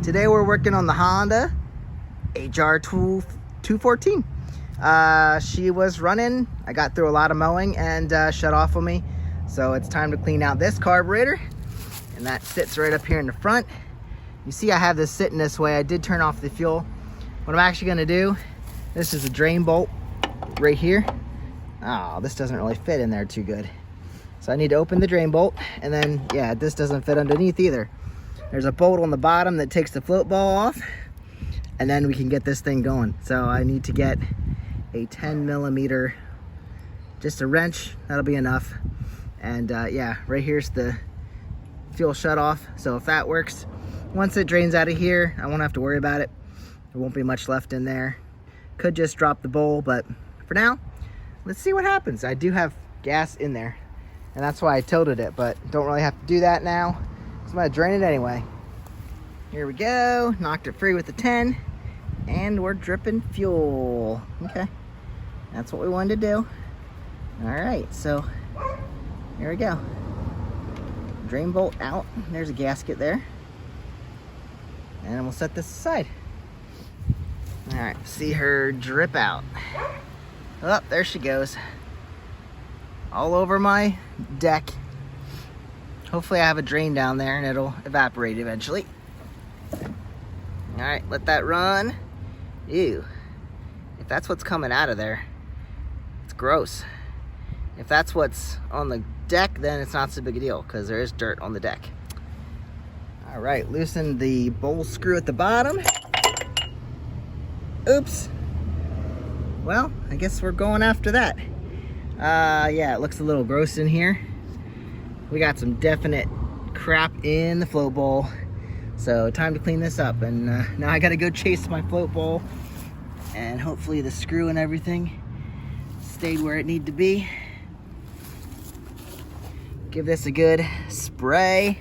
Today we're working on the Honda HR214. She was running. I got through a lot of mowing and shut off on me. So it's time to clean out this carburetor. And that sits right up here in the front. You see I have this sitting this way. I did turn off the fuel. What I'm actually gonna do, this is a drain bolt right here. Oh, this doesn't really fit in there too good. So I need to open the drain bolt, and then, yeah, this doesn't fit underneath either. There's a bolt on the bottom that takes the float ball off, and then we can get this thing going. So I need to get a 10mm, just a wrench, that'll be enough. And yeah, right here's the fuel shut off. So if that works, once it drains out of here, I won't have to worry about it. There won't be much left in there. Could just drop the bowl, but for now, let's see what happens. I do have gas in there, and that's why I tilted it, but don't really have to do that now. So I'm gonna drain it anyway. Here we go, knocked it free with the 10, and we're dripping fuel. Okay, that's what we wanted to do. All right, so here we go. Drain bolt out, there's a gasket there. And we'll set this aside. All right, see her drip out. Oh, there she goes. All over my deck. Hopefully I have a drain down there and it'll evaporate eventually. All right, let that run. Ew, if that's what's coming out of there, it's gross. If that's what's on the deck, then it's not so big a deal because there is dirt on the deck. All right, loosen the bowl screw at the bottom. Oops. Well, I guess we're going after that. Yeah, it looks a little gross in here. We got some definite crap in the float bowl. So time to clean this up. And now I gotta go chase my float bowl. And hopefully the screw and everything stayed where it needed to be. Give this a good spray.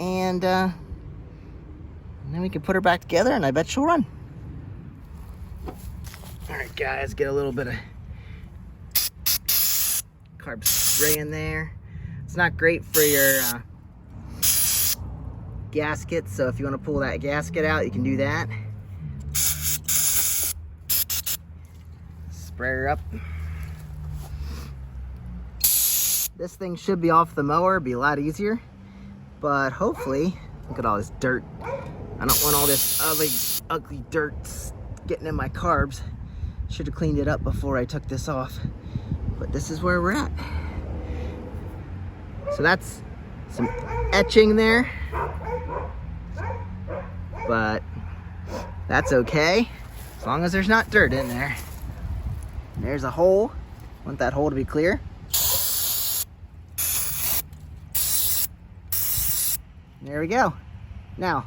And then we can put her back together and I bet she'll run. All right, guys, get a little bit of carb spray in there. It's not great for your gasket, so if you want to pull that gasket out, you can do that. Spray her up. This thing should be off the mower, be a lot easier, but hopefully, look at all this dirt. I don't want all this ugly dirt getting in my carbs. Should have cleaned it up before I took this off, but this is where we're at. So that's some etching there, but that's okay as long as there's not dirt in there. There's a hole. Want that hole to be clear. There we go. Now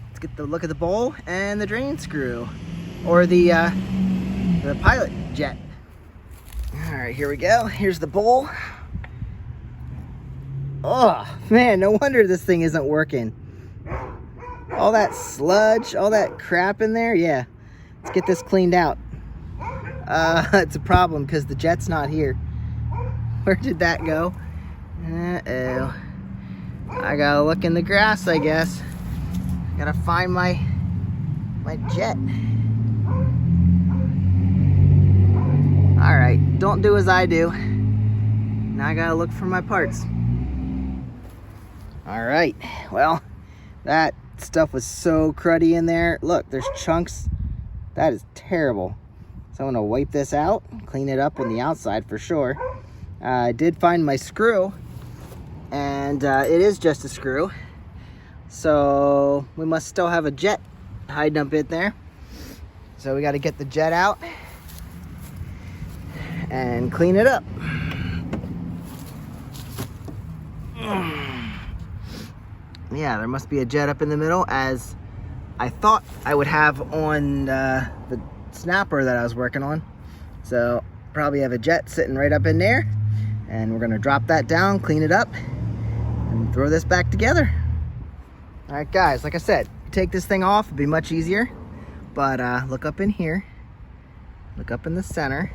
let's get the look at the bowl and the drain screw, or the pilot jet. All right, here we go. Here's the bowl. Oh man, no wonder this thing isn't working. All that sludge, all that crap in there. Yeah, let's get this cleaned out. It's a problem because the jet's not here. Where did that go? Uh-oh. I gotta look in the grass, I guess. Gotta find my jet. All right, don't do as I do. Now I gotta look for my parts. All right, well, that stuff was so cruddy in there. Look, there's chunks. That is terrible. So I'm gonna wipe this out, clean it up on the outside for sure. I did find my screw, and it is just a screw. So we must still have a jet hiding up in there. So we gotta get the jet out and clean it up. Yeah, there must be a jet up in the middle, as I thought I would have on the snapper that I was working on. So probably have a jet sitting right up in there, and we're gonna drop that down, clean it up, and throw this back together. All right, guys, like I said, take this thing off, it'd be much easier, but look up in here, look up in the center.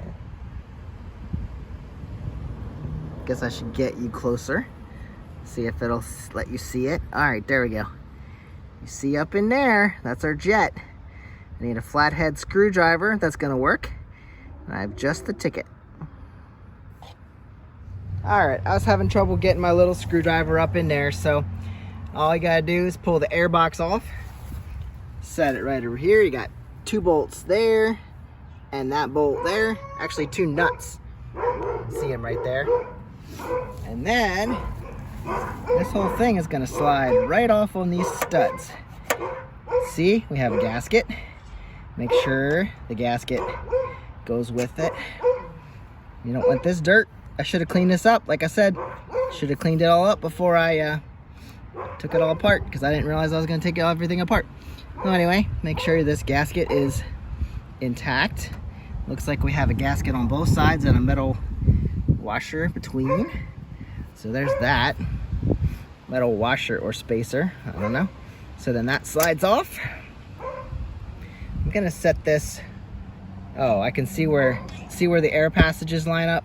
Guess I should get you closer, see if it'll let you see it. All right, there we go. You see up in there, that's our jet. I need a flathead screwdriver that's gonna work. And I have just the ticket. All right, I was having trouble getting my little screwdriver up in there, so all you gotta do is pull the air box off, set it right over here. You got 2 bolts there, and that bolt there. Actually 2 nuts. See them right there. And then this whole thing is gonna slide right off on these studs. See, we have a gasket. Make sure the gasket goes with it. You don't want this dirt. I should have cleaned this up. Like I said, should have cleaned it all up before I took it all apart, because I didn't realize I was going to take everything apart. So anyway, make sure this gasket is intact. Looks like we have a gasket on both sides and a metal washer between. So there's that metal washer or spacer, I don't know. So then that slides off. I'm gonna set this, oh, I can see where the air passages line up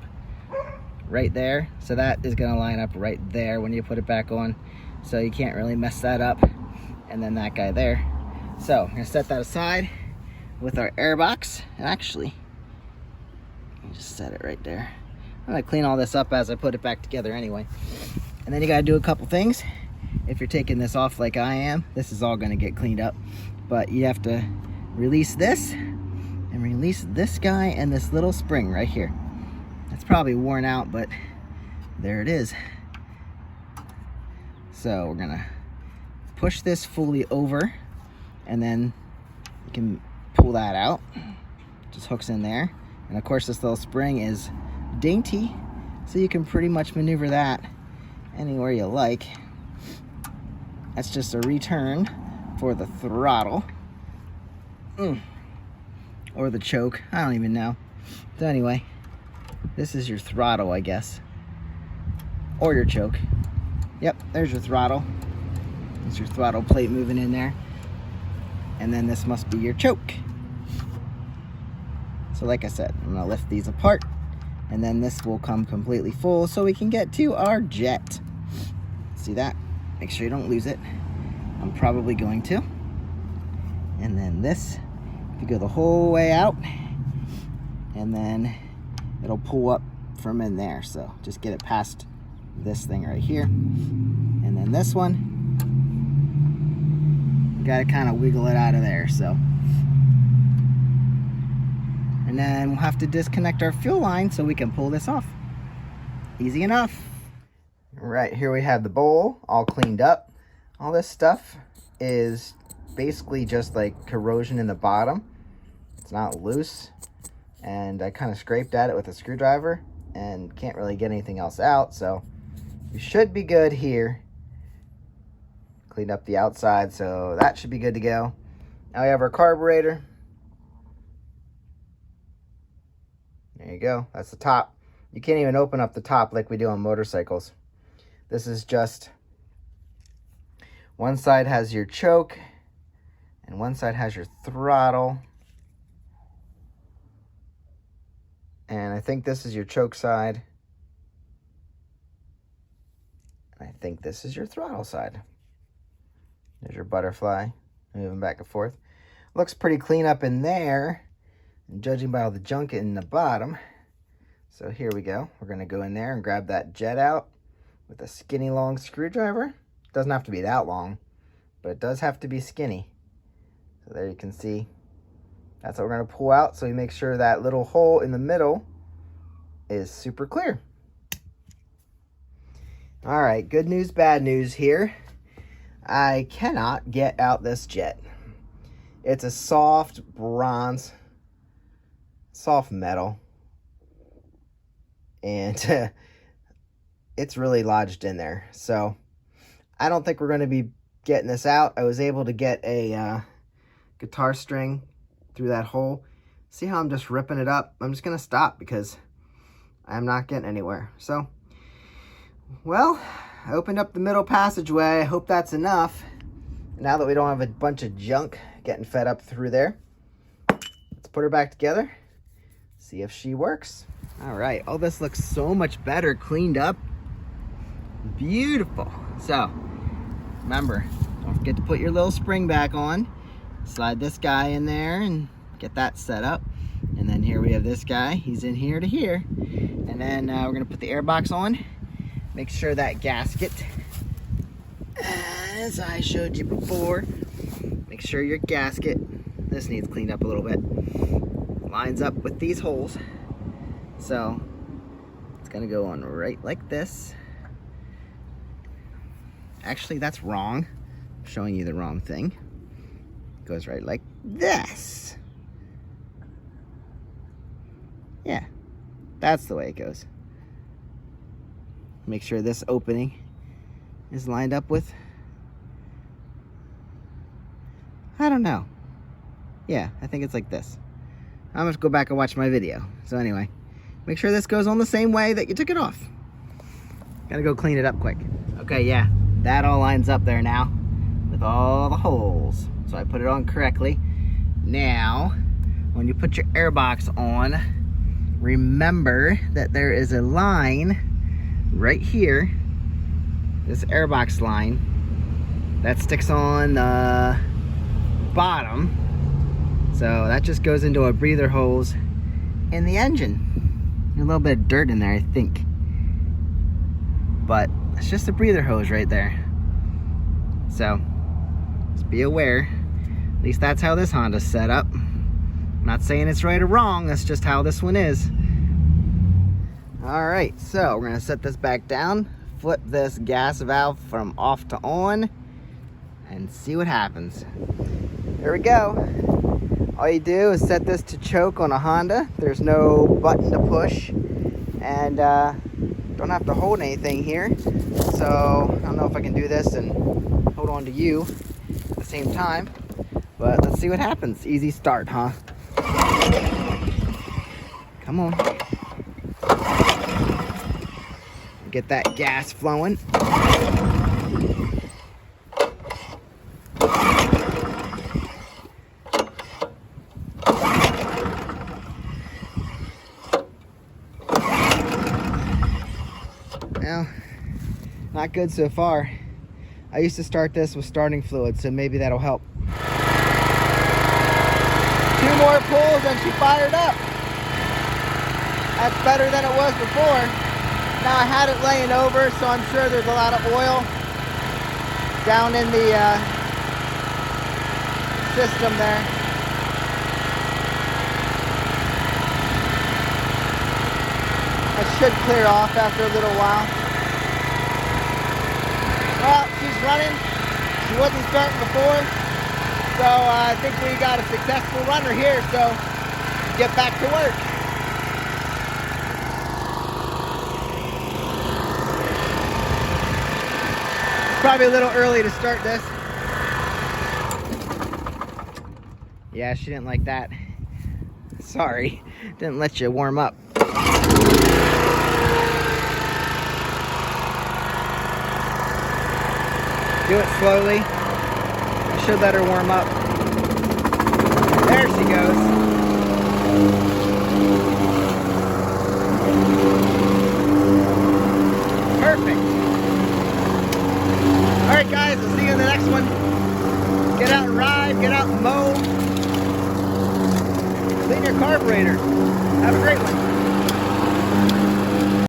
right there. So that is gonna line up right there when you put it back on. So you can't really mess that up. And then that guy there. So I'm gonna set that aside with our air box. And actually, let me just set it right there. I'm gonna clean all this up as I put it back together anyway. And then you gotta do a couple things. If you're taking this off like I am, this is all gonna get cleaned up. But you have to release this and release this guy and this little spring right here. It's probably worn out, but there it is. So we're gonna push this fully over, and then you can pull that out. Just hooks in there. And of course this little spring is dainty, so you can pretty much maneuver that anywhere you like. That's just a return for the throttle. Or the choke, I don't even know. So anyway, this is your throttle, I guess. Or your choke. Yep, there's your throttle. There's your throttle plate moving in there. And then this must be your choke. So like I said, I'm gonna lift these apart, and then this will come completely full so we can get to our jet. See that? Make sure you don't lose it. I'm probably going to. And then this, if you go the whole way out, and then it'll pull up from in there. So just get it past this thing right here. And then this one, you gotta kind of wiggle it out of there. So, and then we'll have to disconnect our fuel line so we can pull this off. Easy enough. Right, here we have the bowl all cleaned up. All this stuff is basically just like corrosion in the bottom. It's not loose, and I kind of scraped at it with a screwdriver and can't really get anything else out, so you should be good here. Cleaned up the outside, so that should be good to go. Now we have our carburetor. There you go, that's the top. You can't even open up the top like we do on motorcycles. This is just, one side has your choke and one side has your throttle. And I think this is your choke side. And I think this is your throttle side. There's your butterfly, moving back and forth. Looks pretty clean up in there, judging by all the junk in the bottom. So here we go. We're gonna go in there and grab that jet out with a skinny long screwdriver. Doesn't have to be that long, but it does have to be skinny. So there you can see, that's what we're gonna pull out, so we make sure that little hole in the middle is super clear. All right, good news, bad news here. I cannot get out this jet. It's a soft bronze, soft metal, and it's really lodged in there. So I don't think we're going to be getting this out. I was able to get a guitar string through that hole. See how I'm just ripping it up? I'm just going to stop because I'm not getting anywhere. So, well, I opened up the middle passageway. I hope that's enough. Now that we don't have a bunch of junk getting fed up through there, let's put her back together, see if she works. All right, all this looks so much better cleaned up. Beautiful. So remember, Don't forget to put your little spring back on. Slide this guy in there and get that set up. And then here we have this guy. He's in here to here. And then we're gonna put the air box on. Make sure that gasket, as I showed you before, make sure your gasket, this needs cleaned up a little bit, lines up with these holes. So it's gonna go on right like this. Actually, that's wrong. I'm showing you the wrong thing. It goes right like this. Yeah, that's the way it goes. Make sure this opening is lined up with, I don't know. Yeah, I think it's like this. I'm gonna have to go back and watch my video. So anyway, make sure this goes on the same way that you took it off. Gotta go clean it up quick. Okay, yeah, that all lines up there now with all the holes. So I put it on correctly. Now, when you put your air box on, remember that there is a line right here, this air box line, that sticks on the bottom. So that just goes into a breather hose in the engine. A little bit of dirt in there, I think. But it's just a breather hose right there. So just be aware. At least that's how this Honda's set up. I'm not saying it's right or wrong, that's just how this one is. All right, so we're gonna set this back down, flip this gas valve from off to on, and see what happens. There we go. All you do is set this to choke on a Honda. There's no button to push, and don't have to hold anything here. So I don't know if I can do this and hold on to you at the same time, but let's see what happens. Easy start, huh? Come on. Get that gas flowing. Well, not good so far. I used to start this with starting fluid, so maybe that'll help. 2 more pulls and she fired up. That's better than it was before. Now I had it laying over, so I'm sure there's a lot of oil down in the system there. That should clear off after a little while. Well, she's running. She wasn't starting before, so I think we got a successful runner here, so get back to work. Probably a little early to start this. Yeah, she didn't like that. Sorry, didn't let you warm up. Do it slowly. I should let her warm up. There she goes. Perfect. Alright guys, I'll see you in the next one. Get out and ride, get out and mow. Clean your carburetor. Have a great one.